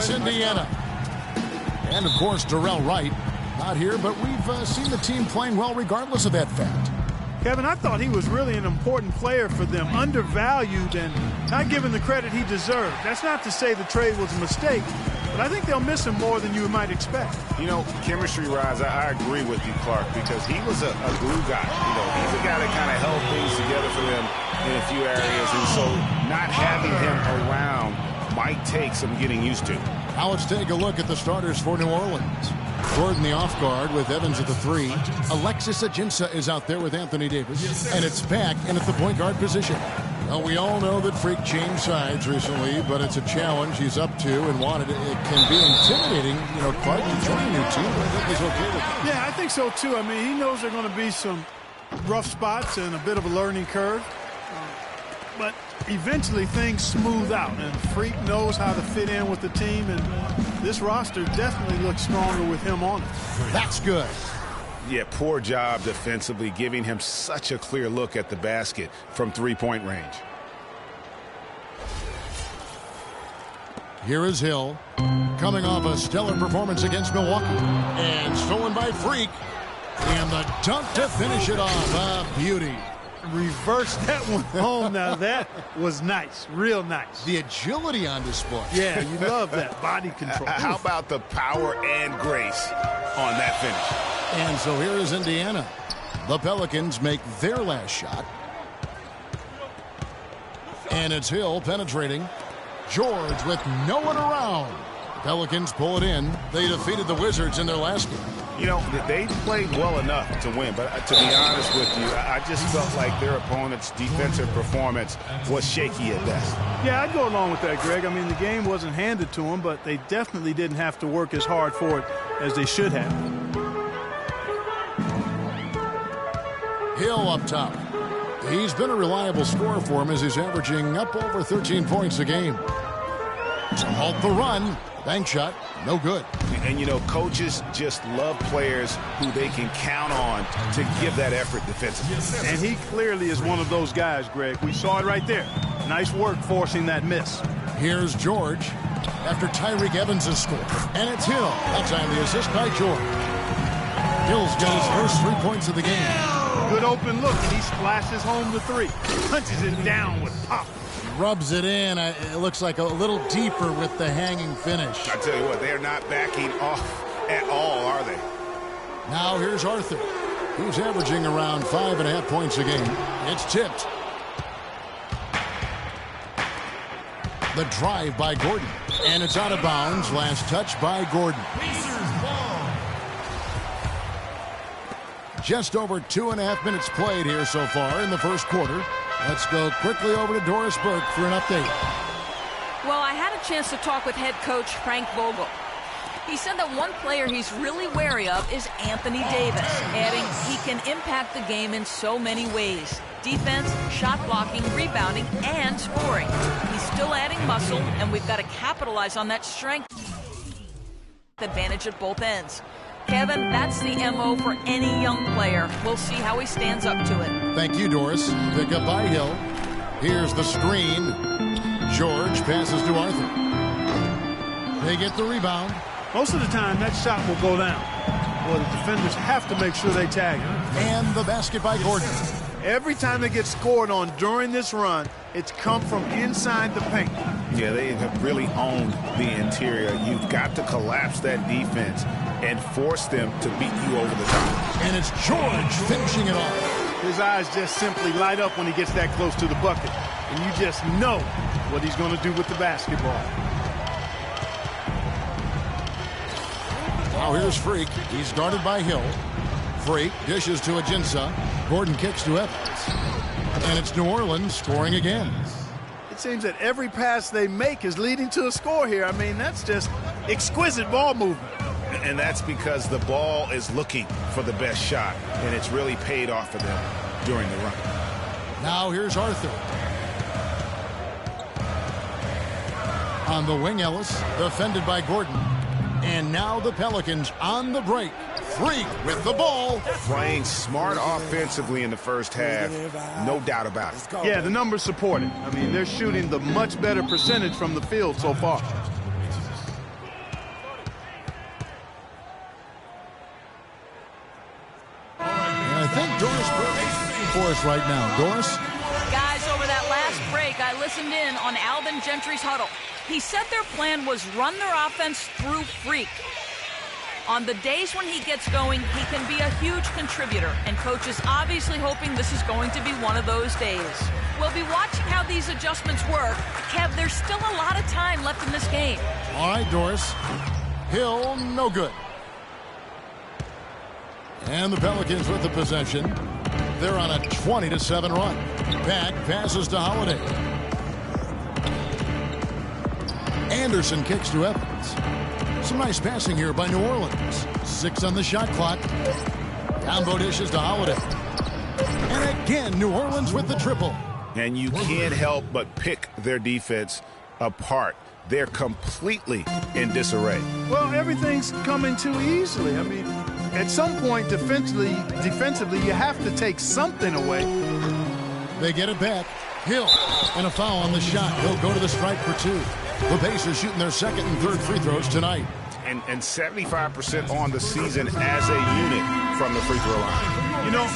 Dallas, Indiana. And, of course, Darrell Wright. Not here, but we've seen the team playing well regardless of that fact. Kevin, I thought he was really an important player for them, undervalued and not given the credit he deserved. That's not to say the trade was a mistake, but I think they'll miss him more than you might expect. You know, chemistry-wise, I agree with you, Clark, because he was a glue guy. You know, he's a guy that kind of held things together for them in a few areas, and so not having him around might take some getting used to. Now let's take a look at the starters for New Orleans. Gordon the off guard with Evans at the 3. Alexis Ajinça is out there with Anthony Davis. And it's back in at the point guard position. Well, we all know that Freak changed sides recently, but it's a challenge he's up to and wanted it. It can be intimidating, you know, Clark, to join a new team, but I think he's okay with it. Yeah, I think so, too. I mean, he knows there are going to be some rough spots and a bit of a learning curve. But eventually things smooth out, and Freak knows how to fit in with the team, and this roster definitely looks stronger with him on it. That's good. Yeah, poor job defensively, giving him such a clear look at the basket from three-point range. Here is Hill, coming off a stellar performance against Milwaukee, and stolen by Freak, and the dunk to finish it off. A beauty. Reverse that one home. Now that was nice, real nice. The agility on display. Yeah, you love that body control. How about the power and grace on that finish? And so here is Indiana. The Pelicans make their last shot. And it's Hill penetrating. George with no one around. Pelicans pull it in. They defeated the Wizards in their last game. You know, they played well enough to win, but to be honest with you, I just felt like their opponent's defensive performance was shaky at best. Yeah, I'd go along with that, Greg. I mean, the game wasn't handed to them, but they definitely didn't have to work as hard for it as they should have. Hill up top. He's been a reliable scorer for him as he's averaging up over 13 points a game. To halt the run. Bank shot, no good. And, you know, coaches just love players who they can count on to give that effort defensively. And he clearly is one of those guys, Greg. We saw it right there. Nice work forcing that miss. Here's George after Tyreke Evans has scored. And it's Hill. That time the assist by George. Hill's got his first 3 points of the game. Good open look, and he splashes home the 3. Punches it down with pop. Rubs it in. It looks like a little deeper with the hanging finish. I tell you what, they're not backing off at all, are they? Now here's Arthur, who's averaging around 5.5 points a game. It's tipped. The drive by Gordon. And it's out of bounds. Last touch by Gordon. Just over 2.5 minutes played here so far in the first quarter. Let's go quickly over to Doris Burke for an update. Well, I had a chance to talk with head coach Frank Vogel. He said that one player he's really wary of is Anthony Davis, adding he can impact the game in so many ways. Defense, shot blocking, rebounding, and scoring. He's still adding muscle, and we've got to capitalize on that strength advantage at both ends. Kevin, that's the MO for any young player. We'll see how he stands up to it. Thank you, Doris. Pick up by Hill. Here's the screen. George passes to Arthur. They get the rebound. Most of the time, that shot will go down. Well, the defenders have to make sure they tag him. And the basket by Gordon. Every time they get scored on during this run, it's come from inside the paint. Yeah, they have really owned the interior. You've got to collapse that defense and force them to beat you over the top. And it's George finishing it off. His eyes just simply light up when he gets that close to the bucket. And you just know what he's going to do with the basketball. Now here's Freak. He's guarded by Hill. Freak dishes to Ajinça. Gordon kicks to Evans. And it's New Orleans scoring again. It seems that every pass they make is leading to a score here. I mean, that's just exquisite ball movement. And that's because the ball is looking for the best shot, and it's really paid off for them during the run. Now here's Arthur. On the wing, Ellis, defended by Gordon. And now the Pelicans on the break. Freak with the ball. Playing smart offensively in the first half, no doubt about it. Yeah, the numbers support it. I mean, they're shooting the much better percentage from the field so far. for us right now. Doris? Guys, over that last break, I listened in on Alvin Gentry's huddle. He said their plan was run their offense through Freak. On the days when he gets going, he can be a huge contributor, and Coach is obviously hoping this is going to be one of those days. We'll be watching how these adjustments work. Kev, there's still a lot of time left in this game. All right, Doris. Hill, no good. And the Pelicans with the possession. They're on a 20-7 run. Pack passes to Holiday. Anderson kicks to Evans. Some nice passing here by New Orleans. 6 on the shot clock. Combo dishes to Holiday. And again, New Orleans with the triple. And you can't help but pick their defense apart. They're completely in disarray. Well, everything's coming too easily. I mean, at some point, defensively, you have to take something away. They get it back. Hill, and a foul on the shot. He'll go to the stripe for 2. The Pacers shooting their second and third free throws tonight. And 75% on the season as a unit from the free throw line. You know,